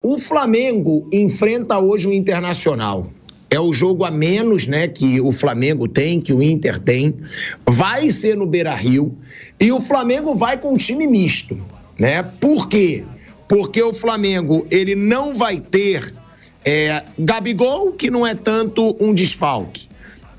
O Flamengo enfrenta hoje o Internacional. É o jogo a menos, né, que o Flamengo tem, que o Inter tem. Vai ser no Beira-Rio e o Flamengo vai com um time misto, né? Por quê? Porque o Flamengo, ele não vai ter Gabigol, que não é tanto um desfalque.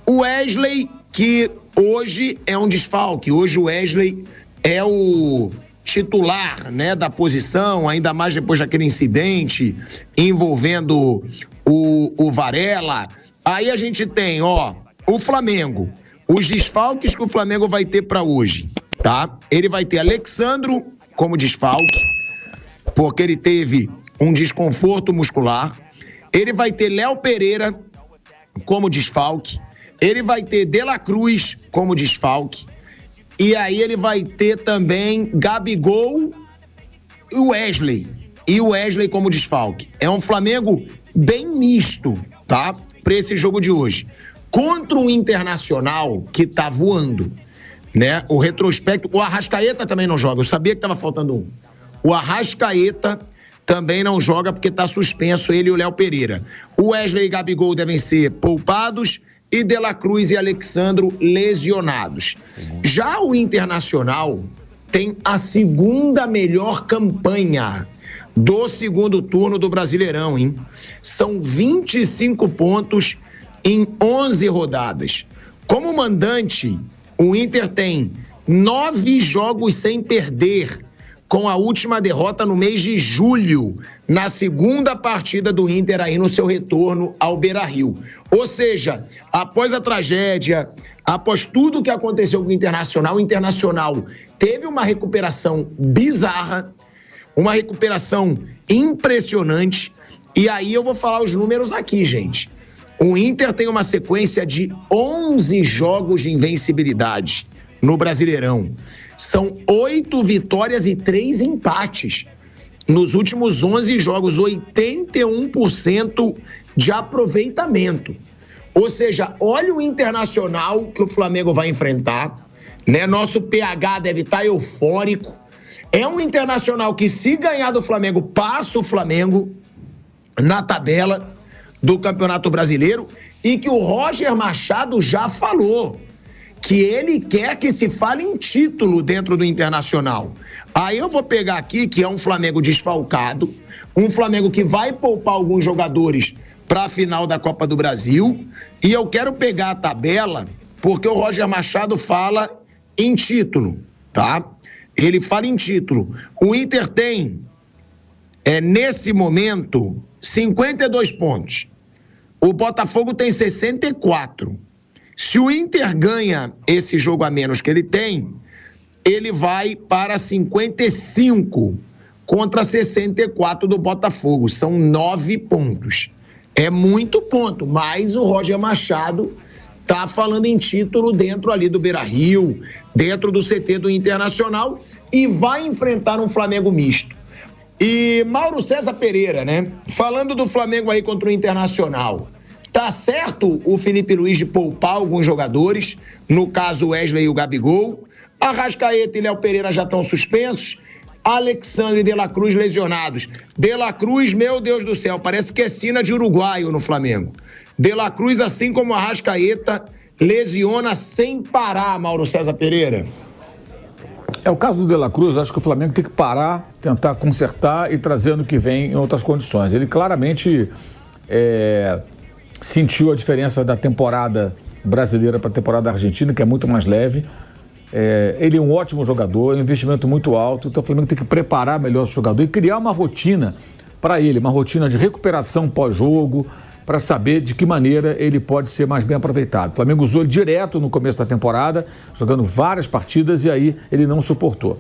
O Wesley, que hoje é um desfalque. Hoje o Wesley é o titular, né, da posição, ainda mais depois daquele incidente envolvendo o Varela. Aí a gente tem, o Flamengo, os desfalques que o Flamengo vai ter para hoje, tá? Ele vai ter Alexandro como desfalque, porque ele teve um desconforto muscular. Ele vai ter Léo Pereira como desfalque. Ele vai ter De La Cruz como desfalque. E aí ele vai ter também Gabigol e o Wesley. E o Wesley como desfalque. É um Flamengo bem misto, tá? Para esse jogo de hoje. Contra um Internacional que tá voando, né? O retrospecto... O Arrascaeta também não joga. Eu sabia que tava faltando um. O Arrascaeta também não joga porque tá suspenso, ele e o Léo Pereira. O Wesley e Gabigol devem ser poupados e De La Cruz e Alexandro lesionados. Já o Internacional tem a segunda melhor campanha do segundo turno do Brasileirão, hein? São 25 pontos em 11 rodadas. Como mandante, o Inter tem 9 jogos sem perder, com a última derrota no mês de julho, na segunda partida do Inter aí no seu retorno ao Beira-Rio. Ou seja, após a tragédia, após tudo que aconteceu com o Internacional teve uma recuperação bizarra, uma recuperação impressionante, e aí eu vou falar os números aqui, gente. O Inter tem uma sequência de 11 jogos de invencibilidade no Brasileirão. São 8 vitórias e 3 empates. Nos últimos 11 jogos, 81% de aproveitamento. Ou seja, olha o Internacional que o Flamengo vai enfrentar, né? Nosso PH deve estar eufórico. É um Internacional que, se ganhar do Flamengo, passa o Flamengo na tabela do Campeonato Brasileiro, e que o Roger Machado já falou que ele quer que se fale em título dentro do Internacional. Aí eu vou pegar aqui que é um Flamengo desfalcado, um Flamengo que vai poupar alguns jogadores para a final da Copa do Brasil, e eu quero pegar a tabela porque o Roger Machado fala em título, tá? Ele fala em título. O Inter tem, nesse momento, 52 pontos. O Botafogo tem 64. Se o Inter ganha esse jogo a menos que ele tem, ele vai para 55 contra 64 do Botafogo. São 9 pontos. É muito ponto, mas o Roger Machado tá falando em título dentro ali do Beira-Rio, dentro do CT do Internacional, e vai enfrentar um Flamengo misto. E Mauro César Pereira, né? Falando do Flamengo aí contra o Internacional. Tá certo o Felipe Luiz de poupar alguns jogadores, no caso o Wesley e o Gabigol. Arrascaeta e Léo Pereira já estão suspensos. Alexandre e De La Cruz lesionados. De La Cruz, meu Deus do céu, parece que é sina de uruguaio no Flamengo. De La Cruz, assim como Arrascaeta, lesiona sem parar, Mauro César Pereira. É o caso do De La Cruz. Acho que o Flamengo tem que parar, tentar consertar e trazer ano que vem em outras condições. Ele claramente sentiu a diferença da temporada brasileira para a temporada argentina, que é muito mais leve. Ele é um ótimo jogador, é um investimento muito alto, então o Flamengo tem que preparar melhor o jogador e criar uma rotina para ele, uma rotina de recuperação pós-jogo, para saber de que maneira ele pode ser mais bem aproveitado. O Flamengo usou ele direto no começo da temporada, jogando várias partidas, e aí ele não suportou.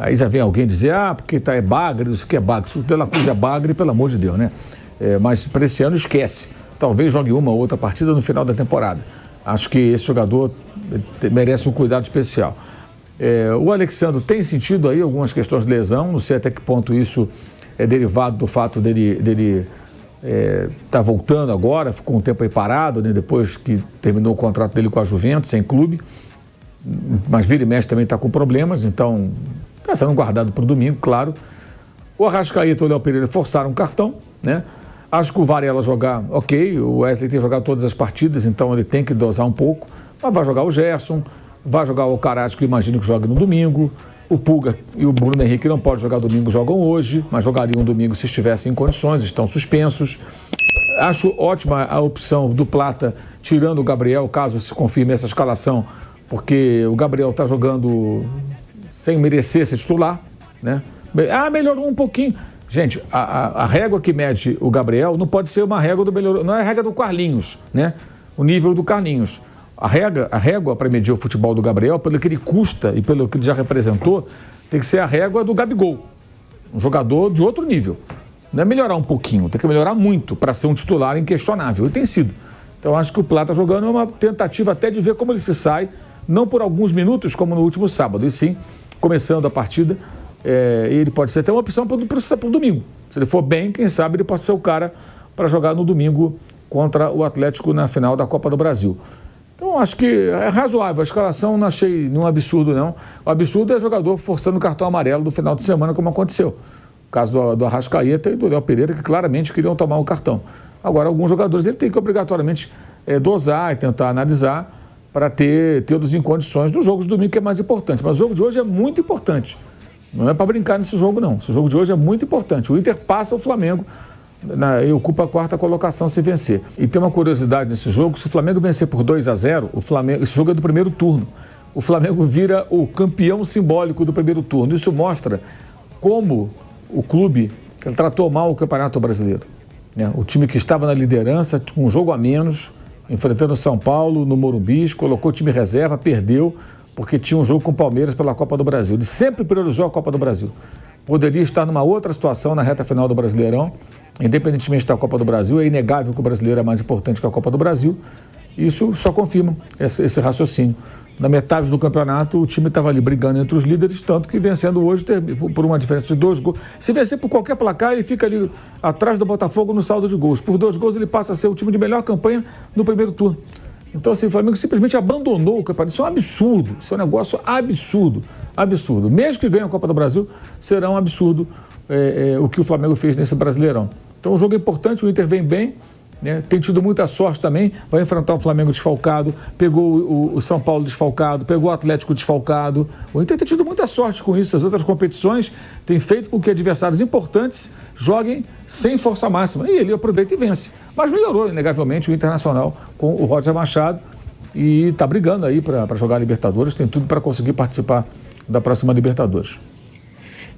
Aí já vem alguém dizer, porque é bagre, isso que é bagre. Se o De La Cruz é bagre, pelo amor de Deus, né? Mas para esse ano esquece. Talvez jogue uma ou outra partida no final da temporada. Acho que esse jogador merece um cuidado especial. O Alexandre tem sentido aí algumas questões de lesão, não sei até que ponto isso é derivado do fato dele tá voltando agora, ficou um tempo aí parado, né, depois que terminou o contrato dele com a Juventus, sem clube, mas vira e mexe também está com problemas, então está sendo guardado para o domingo, claro. O Arrascaeta e o Léo Pereira forçaram um cartão, né? Acho que o Varela jogar, ok, o Wesley tem jogado todas as partidas, então ele tem que dosar um pouco, mas vai jogar o Gerson, vai jogar o Alcaraz, que eu imagino que jogue no domingo, o Pulga e o Bruno Henrique não podem jogar domingo, jogam hoje, mas jogariam domingo se estivessem em condições, estão suspensos. Acho ótima a opção do Plata, tirando o Gabriel, caso se confirme essa escalação, porque o Gabriel está jogando sem merecer ser titular, né? Melhorou um pouquinho. Gente, a régua que mede o Gabriel não pode ser uma régua do melhor, não é a régua do Carlinhos, né? O nível do Carlinhos. A régua para medir o futebol do Gabriel, pelo que ele custa e pelo que ele já representou, tem que ser a régua do Gabigol. Um jogador de outro nível. Não é melhorar um pouquinho, tem que melhorar muito para ser um titular inquestionável. E tem sido. Então acho que o Plata jogando é uma tentativa até de ver como ele se sai, não por alguns minutos como no último sábado, e sim começando a partida. Ele pode ser até uma opção para o domingo. Se ele for bem, quem sabe ele pode ser o cara para jogar no domingo contra o Atlético na final da Copa do Brasil. Então, acho que é razoável. A escalação não achei nenhum absurdo, não. O absurdo é jogador forçando o cartão amarelo do final de semana, como aconteceu. O caso do Arrascaeta e do Léo Pereira, que claramente queriam tomar o cartão. Agora, alguns jogadores ele tem que obrigatoriamente dosar e tentar analisar para ter todos em condições do jogo de domingo, que é mais importante. Mas o jogo de hoje é muito importante. Não é para brincar nesse jogo, não. Esse jogo de hoje é muito importante. O Inter passa o Flamengo e ocupa a 4ª colocação se vencer. E tem uma curiosidade nesse jogo: se o Flamengo vencer por 2-0, esse jogo é do primeiro turno. O Flamengo vira o campeão simbólico do primeiro turno. Isso mostra como o clube tratou mal o Campeonato Brasileiro. O time que estava na liderança, com um jogo a menos, enfrentando o São Paulo no Morumbi, colocou o time reserva, perdeu, porque tinha um jogo com o Palmeiras pela Copa do Brasil. Ele sempre priorizou a Copa do Brasil. Poderia estar numa outra situação na reta final do Brasileirão, independentemente da Copa do Brasil. É inegável que o brasileiro é mais importante que a Copa do Brasil. Isso só confirma esse raciocínio. Na metade do campeonato, o time estava ali brigando entre os líderes, tanto que vencendo hoje por uma diferença de 2 gols. Se vencer por qualquer placar, ele fica ali atrás do Botafogo no saldo de gols. Por 2 gols, ele passa a ser o time de melhor campanha no primeiro turno. Então, assim, o Flamengo simplesmente abandonou o campeonato. Isso é um absurdo. Isso é um negócio absurdo. Absurdo. Mesmo que ganhe a Copa do Brasil, será um absurdo o que o Flamengo fez nesse Brasileirão. Então, o jogo é importante, o Inter vem bem, né? Tem tido muita sorte também. Vai enfrentar o Flamengo desfalcado, pegou o São Paulo desfalcado, pegou o Atlético desfalcado. O Inter tem tido muita sorte com isso. As outras competições têm feito com que adversários importantes joguem sem força máxima. E ele aproveita e vence. Mas melhorou, inegavelmente, o Internacional com o Roger Machado e está brigando aí para jogar a Libertadores. Tem tudo para conseguir participar da próxima Libertadores.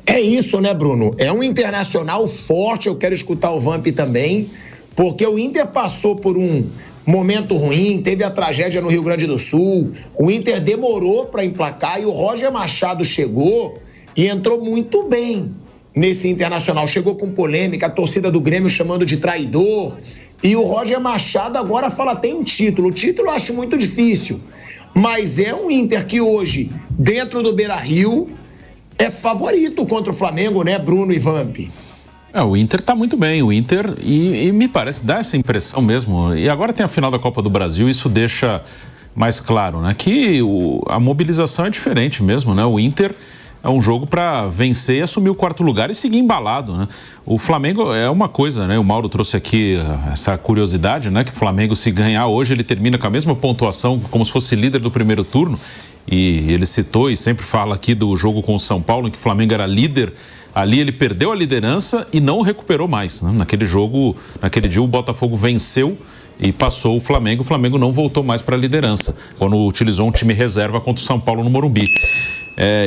É isso, né, Bruno? É um Internacional forte. Eu quero escutar o Vamp também, porque o Inter passou por um momento ruim, teve a tragédia no Rio Grande do Sul, o Inter demorou para emplacar e o Roger Machado chegou e entrou muito bem nesse Internacional. Chegou com polêmica, a torcida do Grêmio chamando de traidor, e o Roger Machado agora fala, tem um título. O título eu acho muito difícil, mas é um Inter que hoje, dentro do Beira-Rio, é favorito contra o Flamengo, né, Bruno e Vamp? O Inter tá muito bem, o Inter, e me parece, dá essa impressão mesmo. E agora tem a final da Copa do Brasil, isso deixa mais claro, né? Que a mobilização é diferente mesmo, né? O Inter é um jogo para vencer e assumir o 4º lugar e seguir embalado, né? O Flamengo é uma coisa, né? O Mauro trouxe aqui essa curiosidade, né? Que o Flamengo, se ganhar hoje, ele termina com a mesma pontuação, como se fosse líder do primeiro turno. E ele citou e sempre fala aqui do jogo com o São Paulo, em que o Flamengo era líder. Ali ele perdeu a liderança e não recuperou mais, né? Naquele jogo, naquele dia, o Botafogo venceu e passou o Flamengo não voltou mais para a liderança, quando utilizou um time reserva contra o São Paulo no Morumbi.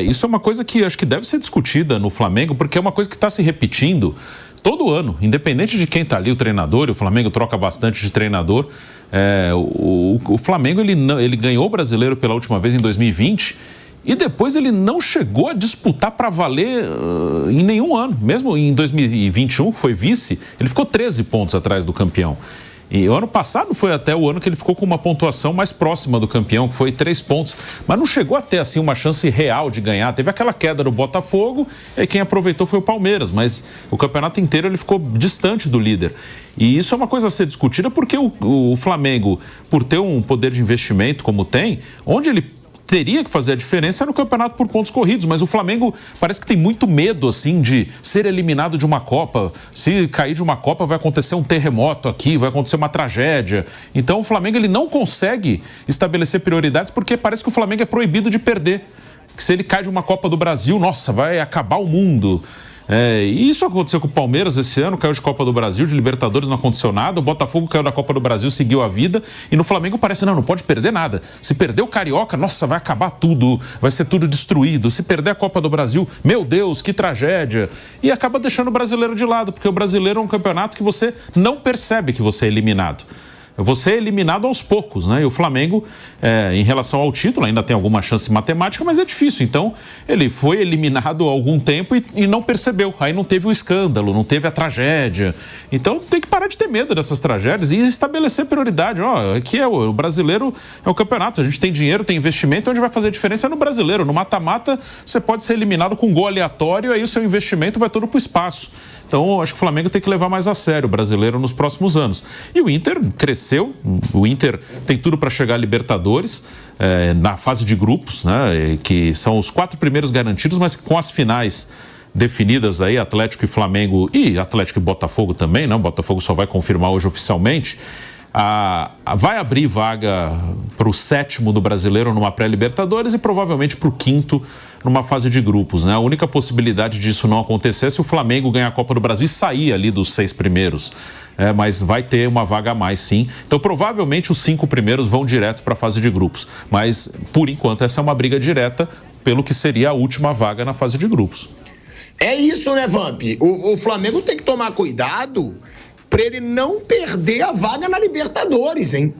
Isso é uma coisa que acho que deve ser discutida no Flamengo, porque é uma coisa que está se repetindo todo ano, independente de quem está ali, o treinador, e o Flamengo troca bastante de treinador. O Flamengo ele ganhou o Brasileiro pela última vez em 2020 e depois ele não chegou a disputar para valer em nenhum ano. Mesmo em 2021, que foi vice, ele ficou 13 pontos atrás do campeão. E o ano passado foi até o ano que ele ficou com uma pontuação mais próxima do campeão, que foi 3 pontos. Mas não chegou a ter assim, uma chance real de ganhar. Teve aquela queda do Botafogo, e quem aproveitou foi o Palmeiras. Mas o campeonato inteiro ele ficou distante do líder. E isso é uma coisa a ser discutida, porque o Flamengo, por ter um poder de investimento como tem, onde ele teria que fazer a diferença no campeonato por pontos corridos, mas o Flamengo parece que tem muito medo, assim, de ser eliminado de uma Copa. Se cair de uma Copa, vai acontecer um terremoto aqui, vai acontecer uma tragédia. Então, o Flamengo ele não consegue estabelecer prioridades porque parece que o Flamengo é proibido de perder. Que se ele cai de uma Copa do Brasil, nossa, vai acabar o mundo. E isso aconteceu com o Palmeiras esse ano, caiu de Copa do Brasil, de Libertadores não aconteceu nada, o Botafogo caiu da Copa do Brasil, seguiu a vida, e no Flamengo parece, não pode perder nada. Se perder o Carioca, nossa, vai acabar tudo, vai ser tudo destruído. Se perder a Copa do Brasil, meu Deus, que tragédia. E acaba deixando o brasileiro de lado, porque o brasileiro é um campeonato que você não percebe que você é eliminado. Você é eliminado aos poucos, né? E o Flamengo, em relação ao título, ainda tem alguma chance matemática, mas é difícil. Então, ele foi eliminado há algum tempo e não percebeu. Aí não teve o escândalo, não teve a tragédia. Então, tem que parar de ter medo dessas tragédias e estabelecer prioridade. Aqui o brasileiro é o campeonato. A gente tem dinheiro, tem investimento, onde vai fazer a diferença é no brasileiro. No mata-mata, você pode ser eliminado com um gol aleatório, aí o seu investimento vai todo para o espaço. Então, acho que o Flamengo tem que levar mais a sério o brasileiro nos próximos anos. E o Inter cresceu, o Inter tem tudo para chegar à Libertadores, na fase de grupos, né, que são os 4 primeiros garantidos, mas com as finais definidas aí, Atlético e Flamengo, e Atlético e Botafogo também, né? O Botafogo só vai confirmar hoje oficialmente. Vai abrir vaga para o 7º do brasileiro numa pré-Libertadores e provavelmente para o 5º numa fase de grupos, né? A única possibilidade disso não acontecer é se o Flamengo ganhar a Copa do Brasil e sair ali dos 6 primeiros. Mas vai ter uma vaga a mais, sim. Então, provavelmente, os 5 primeiros vão direto para a fase de grupos. Mas, por enquanto, essa é uma briga direta pelo que seria a última vaga na fase de grupos. É isso, né, Vamp? O Flamengo tem que tomar cuidado para ele não perder a vaga na Libertadores, hein?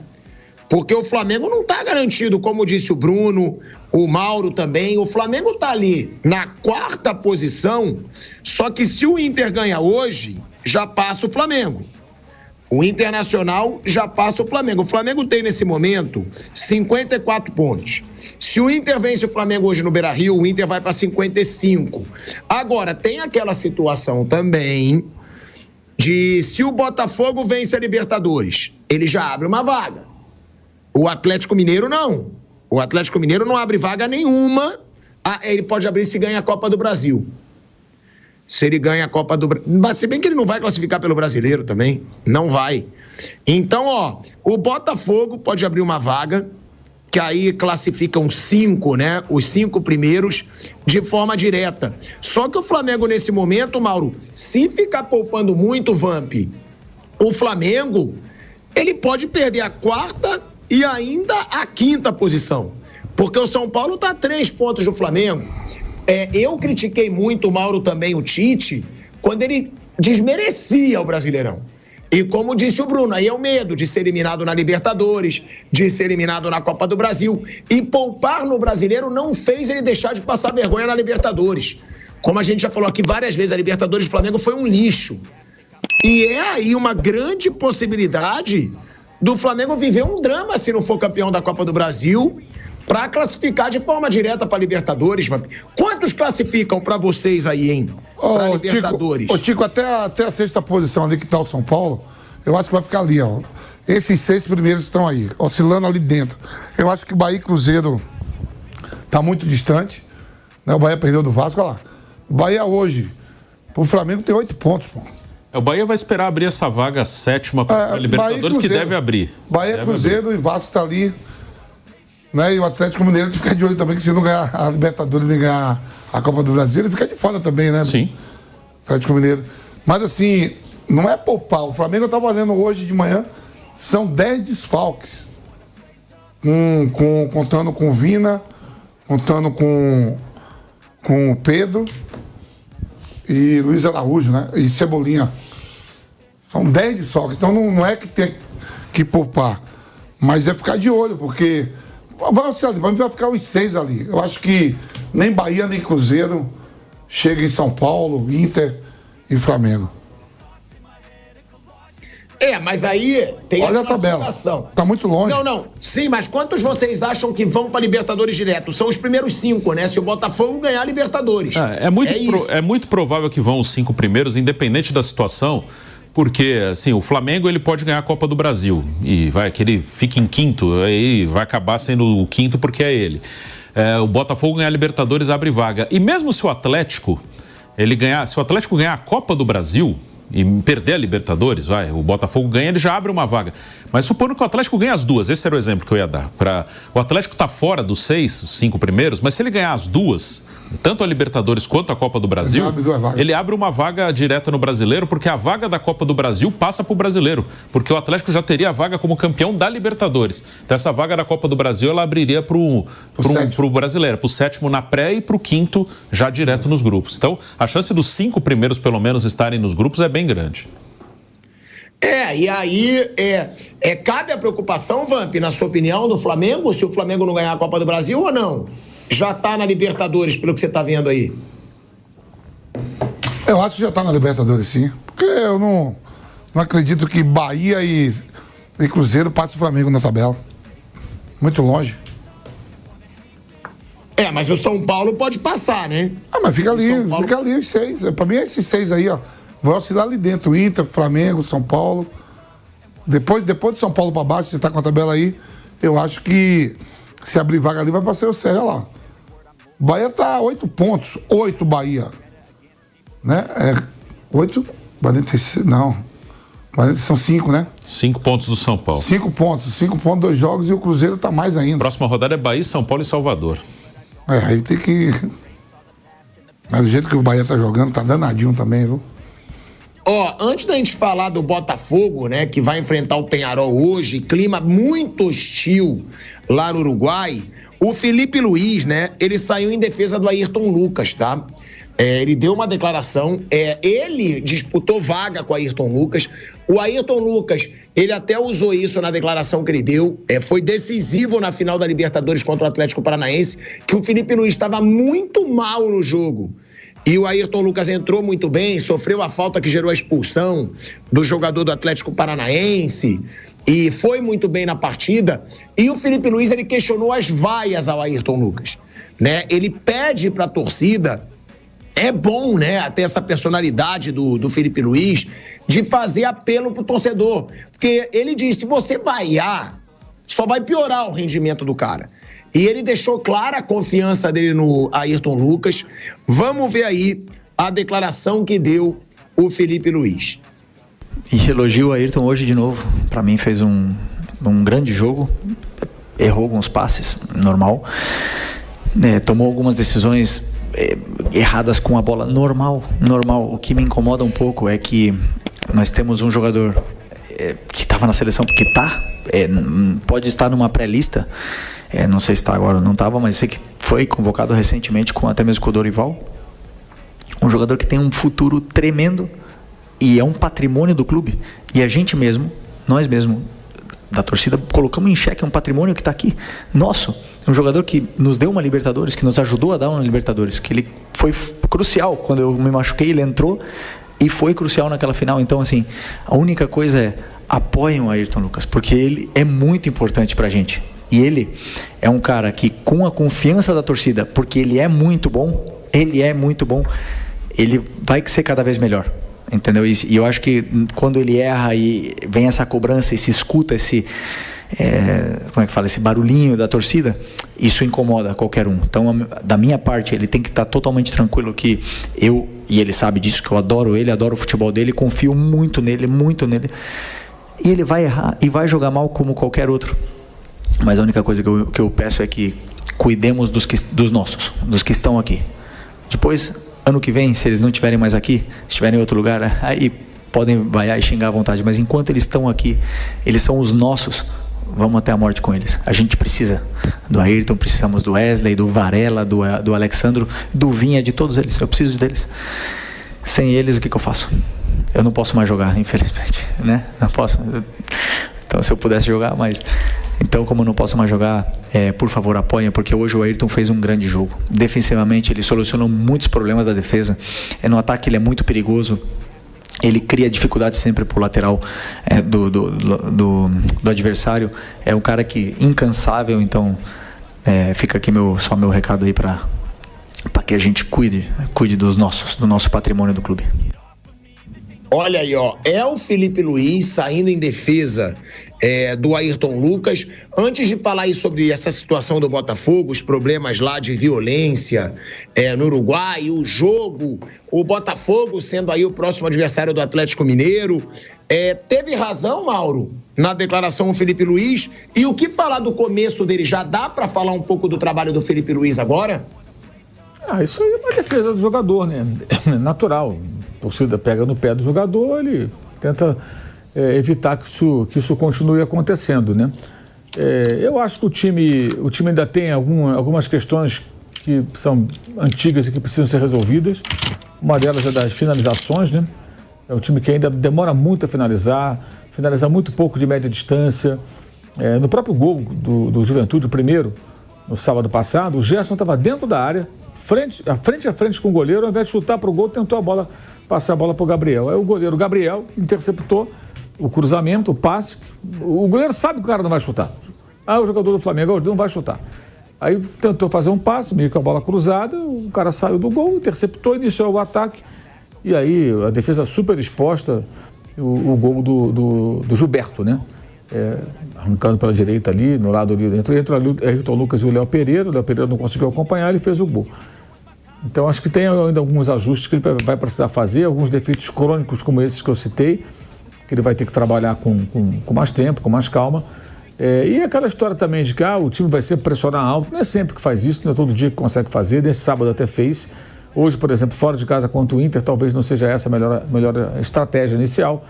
Porque o Flamengo não está garantido, como disse o Bruno, o Mauro também. O Flamengo está ali na 4ª posição, só que se o Inter ganha hoje, já passa o Flamengo. O Internacional já passa o Flamengo. O Flamengo tem, nesse momento, 54 pontos. Se o Inter vence o Flamengo hoje no Beira-Rio, o Inter vai para 55. Agora, tem aquela situação também de se o Botafogo vence a Libertadores, ele já abre uma vaga. O Atlético Mineiro não. O Atlético Mineiro não abre vaga nenhuma. Ele pode abrir se ganha a Copa do Brasil. Se ele ganha a Copa do Brasil. Mas se bem que ele não vai classificar pelo brasileiro também. Não vai. Então, o Botafogo pode abrir uma vaga, que aí classificam 5, né? Os 5 primeiros de forma direta. Só que o Flamengo, nesse momento, Mauro, se ficar poupando muito, Vamp, o Flamengo, ele pode perder a 4ª e ainda a 5ª posição. Porque o São Paulo está a 3 pontos do Flamengo. Eu critiquei muito o Mauro também, o Tite, quando ele desmerecia o Brasileirão. E como disse o Bruno, aí é o medo de ser eliminado na Libertadores, de ser eliminado na Copa do Brasil. E poupar no Brasileiro não fez ele deixar de passar vergonha na Libertadores. Como a gente já falou aqui várias vezes, a Libertadores do Flamengo foi um lixo. E é aí uma grande possibilidade do Flamengo viver um drama se não for campeão da Copa do Brasil, para classificar de forma direta para Libertadores. Quantos classificam para vocês aí, hein? Para Libertadores. Tico, até a 6ª posição ali que está o São Paulo, eu acho que vai ficar ali, ó. Esses 6 primeiros estão aí, oscilando ali dentro. Eu acho que o Bahia e Cruzeiro tá muito distante, né? O Bahia perdeu do Vasco, olha lá. O Bahia hoje, o Flamengo tem 8 pontos, pô. O Bahia vai esperar abrir essa vaga 7ª para a Libertadores, que deve abrir. Bahia, Cruzeiro e Vasco tá ali, né? E o Atlético Mineiro fica de olho também, que se não ganhar a Libertadores nem ganhar a Copa do Brasil, ele fica de fora também, né? Sim. Atlético Mineiro. Mas assim, não é poupar. O Flamengo eu tava lendo hoje de manhã, são 10 desfalques. Contando com o Vina, contando com o Pedro e Luiz Araújo, né? E Cebolinha. São 10 desfalques. Então não é que tem que poupar, mas é ficar de olho, porque vai ficar os 6 ali. Eu acho que nem Bahia nem Cruzeiro chega em São Paulo, Inter e Flamengo. Mas aí tem olha a classificação. Tá muito longe. Não. Sim, mas quantos vocês acham que vão para Libertadores direto? São os primeiros 5, né? Se o Botafogo ganhar a Libertadores. É muito provável que vão os 5 primeiros, independente da situação, porque, assim, o Flamengo ele pode ganhar a Copa do Brasil e vai que ele fique em 5º, aí vai acabar sendo o 5º porque é ele. o Botafogo ganhar a Libertadores abre vaga. E mesmo se o Atlético ganhar a Copa do Brasil e perder a Libertadores, o Botafogo ganha, ele já abre uma vaga. Mas supondo que o Atlético ganhe as duas, esse era o exemplo que eu ia dar. O Atlético está fora dos 5 primeiros, mas se ele ganhar as duas, tanto a Libertadores quanto a Copa do Brasil, ele abre uma vaga direta no Brasileiro, porque a vaga da Copa do Brasil passa para o Brasileiro, porque o Atlético já teria a vaga como campeão da Libertadores. Então essa vaga da Copa do Brasil, ela abriria para o Brasileiro, para o 7º na pré e para o 5º já direto nos grupos. Então a chance dos 5 primeiros pelo menos estarem nos grupos é bem grande. E aí cabe a preocupação, Vamp, na sua opinião, do Flamengo, se o Flamengo não ganhar a Copa do Brasil ou não? Já está na Libertadores, pelo que você está vendo aí? Eu acho que já está na Libertadores, sim. Porque eu não acredito que Bahia e Cruzeiro passem o Flamengo na tabela. Muito longe. Mas o São Paulo pode passar, né? Mas fica ali os 6. Para mim é esses 6 aí, ó. Vai oscilar ali dentro. Inter, Flamengo, São Paulo. Depois de São Paulo para baixo, você está com a tabela aí, eu acho que se abrir vaga ali vai passar o Serra lá. Bahia tá 8 pontos. 8 Bahia. Né? 8, 46, não. 40, são 5, né? 5 pontos do São Paulo. 5 pontos, 2 jogos e o Cruzeiro tá mais ainda. Próxima rodada é Bahia, São Paulo e Salvador. Aí tem que... Mas do jeito que o Bahia tá jogando, tá danadinho também, viu? Antes da gente falar do Botafogo, né, que vai enfrentar o Peñarol hoje, clima muito hostil lá no Uruguai, o Felipe Luiz, né, ele saiu em defesa do Ayrton Lucas, tá? Ele deu uma declaração, ele disputou vaga com o Ayrton Lucas. O Ayrton Lucas, ele até usou isso na declaração que ele deu, foi decisivo na final da Libertadores contra o Atlético Paranaense, que o Felipe Luiz estava muito mal no jogo. E o Ayrton Lucas entrou muito bem, sofreu a falta que gerou a expulsão do jogador do Atlético Paranaense e foi muito bem na partida. E o Felipe Luiz, ele questionou as vaias ao Ayrton Lucas, né? Ele pede para a torcida, é bom, né, até essa personalidade do Felipe Luiz, de fazer apelo pro torcedor. Porque ele diz, se você vaiar, só vai piorar o rendimento do cara. E ele deixou clara a confiança dele no Ayrton Lucas. Vamos ver aí a declaração que deu o Felipe Luiz. E elogio o Ayrton hoje de novo. Para mim fez um grande jogo. Errou alguns passes, normal. Tomou algumas decisões erradas com a bola, normal. O que me incomoda um pouco é que nós temos um jogador que estava na seleção, porque pode estar numa pré-lista. Não sei se está agora ou não estava, mas sei que foi convocado recentemente até mesmo com o Dorival. Um jogador que tem um futuro tremendo e é um patrimônio do clube. E a gente mesmo, nós mesmos, da torcida, colocamos em xeque um patrimônio que está aqui, nosso. Um jogador que nos deu uma Libertadores, que nos ajudou a dar uma Libertadores, que ele foi crucial. Quando eu me machuquei, ele entrou e foi crucial naquela final. Então, assim, a única coisa é apoiem o Ayrton Lucas, porque ele é muito importante pra gente. E ele é um cara que, com a confiança da torcida, porque ele é muito bom, ele vai ser cada vez melhor, entendeu? E eu acho que quando ele erra e vem essa cobrança e se escuta esse barulhinho da torcida, isso incomoda qualquer um. Então, da minha parte, ele tem que estar totalmente tranquilo que e ele sabe disso, que eu adoro ele, adoro o futebol dele, confio muito nele, e ele vai errar e vai jogar mal como qualquer outro. Mas a única coisa que eu peço é que cuidemos dos nossos, dos que estão aqui. Depois, ano que vem, se eles não estiverem mais aqui, estiverem em outro lugar, aí podem vaiar e xingar à vontade. Mas enquanto eles estão aqui, eles são os nossos, vamos até a morte com eles. A gente precisa do Ayrton, precisamos do Wesley, do Varela, do Alexandro, do Vinha, de todos eles. Eu preciso deles. Sem eles, o que eu faço? Eu não posso mais jogar, infelizmente, né? Não posso. Então, se eu pudesse jogar, mas... Então, como eu não posso mais jogar, por favor, apoiem, porque hoje o Ayrton fez um grande jogo. Defensivamente, ele solucionou muitos problemas da defesa. No ataque, ele é muito perigoso. Ele cria dificuldade sempre pro lateral do adversário. É um cara que incansável, então fica aqui só meu recado aí para que a gente cuide do nosso patrimônio do clube. Olha aí, é o Felipe Luiz saindo em defesa do Ayrton Lucas. Antes de falar aí sobre essa situação do Botafogo, os problemas lá de violência no Uruguai, o jogo, o Botafogo sendo aí o próximo adversário do Atlético Mineiro, teve razão, Mauro, na declaração do Felipe Luiz? E o que falar do começo dele? Já dá para falar um pouco do trabalho do Felipe Luiz agora? Isso aí é uma defesa do jogador, né? É natural. A torcida pega no pé do jogador, ele tenta evitar que isso continue acontecendo, né? Eu acho que o time ainda tem algumas questões que são antigas e que precisam ser resolvidas. Uma delas é das finalizações, né? É um time que ainda demora muito a finaliza muito pouco de média distância. No próprio gol do Juventude, o primeiro, no sábado passado, o Gerson estava dentro da área, frente a frente com o goleiro, ao invés de chutar para o gol, tentou passar a bola para o Gabriel. Aí o goleiro Gabriel interceptou o cruzamento, o passe. O goleiro sabe que o cara não vai chutar. O jogador do Flamengo não vai chutar. Aí tentou fazer um passe, meio com a bola cruzada, o cara saiu do gol, interceptou, iniciou o ataque. E aí a defesa super exposta, o gol do Gilberto, né? Arrancando pela direita ali, no lado ali, entre o Ayrton Lucas e o Léo Pereira não conseguiu acompanhar, ele fez o gol. Então acho que tem ainda alguns ajustes que ele vai precisar fazer, alguns defeitos crônicos como esses que eu citei, que ele vai ter que trabalhar com mais tempo, com mais calma. E aquela história também de que o time vai sempre pressionar alto, não é sempre que faz isso, não é todo dia que consegue fazer, nesse sábado até fez. Hoje, por exemplo, fora de casa contra o Inter, talvez não seja essa a melhor estratégia inicial,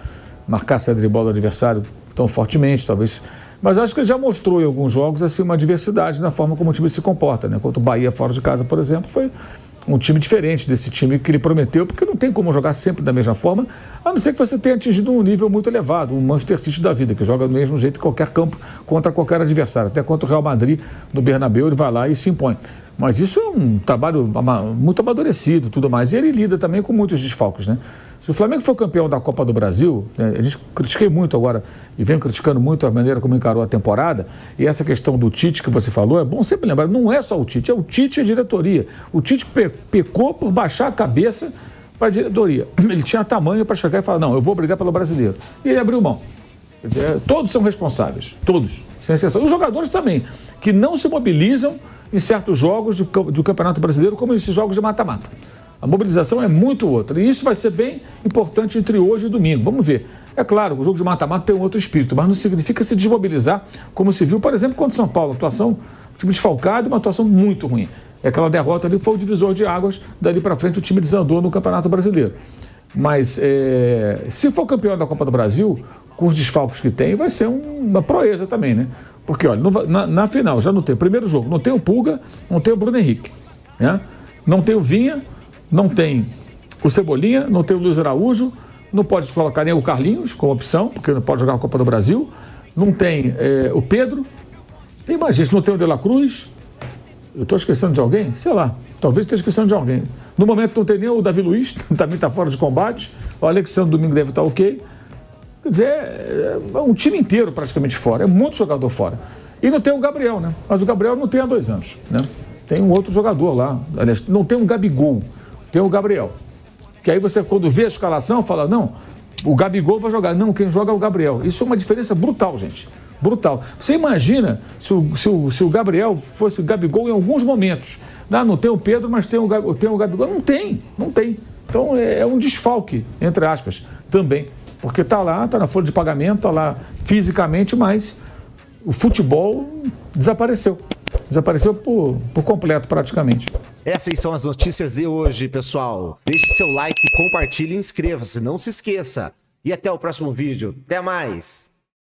marcar a saída de bola do adversário tão fortemente, talvez. Mas acho que ele já mostrou em alguns jogos assim, uma diversidade na forma como o time se comporta, né? Contra o Bahia fora de casa, por exemplo, foi um time diferente desse time que ele prometeu, porque não tem como jogar sempre da mesma forma, a não ser que você tenha atingido um nível muito elevado, o Manchester City da vida, que joga do mesmo jeito em qualquer campo, contra qualquer adversário. Até contra o Real Madrid, no Bernabéu, ele vai lá e se impõe. Mas isso é um trabalho muito amadurecido, tudo mais. E ele lida também com muitos desfalques, né? Se o Flamengo for campeão da Copa do Brasil, a gente critiquei muito agora, e venho criticando muito a maneira como encarou a temporada, e essa questão do Tite que você falou, é bom sempre lembrar, não é só o Tite, é o Tite e a diretoria. O Tite pecou por baixar a cabeça para a diretoria. Ele tinha tamanho para chegar e falar, não, eu vou brigar pelo brasileiro. E ele abriu mão. Quer dizer, todos são responsáveis, todos, sem exceção. Os jogadores também, que não se mobilizam em certos jogos do Campeonato Brasileiro, como esses jogos de mata-mata. A mobilização é muito outra. E isso vai ser bem importante entre hoje e domingo. Vamos ver. É claro, o jogo de mata-mata tem um outro espírito, mas não significa se desmobilizar, como se viu, por exemplo, contra o São Paulo. Atuação, time desfalcado e uma atuação muito ruim. Aquela derrota ali foi o divisor de águas. Dali para frente o time desandou no Campeonato Brasileiro. Mas se for campeão da Copa do Brasil, com os desfalques que tem, vai ser uma proeza também, né? Porque, olha, na final, já não tem o primeiro jogo, não tem o Pulga, não tem o Bruno Henrique, né? Não tem o Vinha, não tem o Cebolinha, não tem o Luiz Araújo, não pode colocar nem o Carlinhos como opção, porque não pode jogar a Copa do Brasil, não tem o Pedro, tem mais gente, não tem o De La Cruz, eu estou esquecendo de alguém? Sei lá, talvez esteja esquecendo de alguém. No momento não tem nem o Davi Luiz, também está fora de combate, o Alexandre Domingo deve estar ok. Quer dizer, é um time inteiro praticamente fora, é muito jogador fora. E não tem o Gabriel, né? Mas o Gabriel não tem há 2 anos, né? Tem um outro jogador lá, aliás, não tem um Gabigol, tem o Gabriel. Que aí você, quando vê a escalação, fala, não, o Gabigol vai jogar. Não, quem joga é o Gabriel. Isso é uma diferença brutal, gente. Brutal. Você imagina se o Gabriel fosse Gabigol em alguns momentos. Não tem o Pedro, mas tem o Gabigol. Não tem. Então é um desfalque, entre aspas, também. Porque está lá, está na folha de pagamento, está lá fisicamente, mas o futebol desapareceu. Desapareceu por completo, praticamente. Essas são as notícias de hoje, pessoal. Deixe seu like, compartilhe e inscreva-se. Não se esqueça. E até o próximo vídeo. Até mais!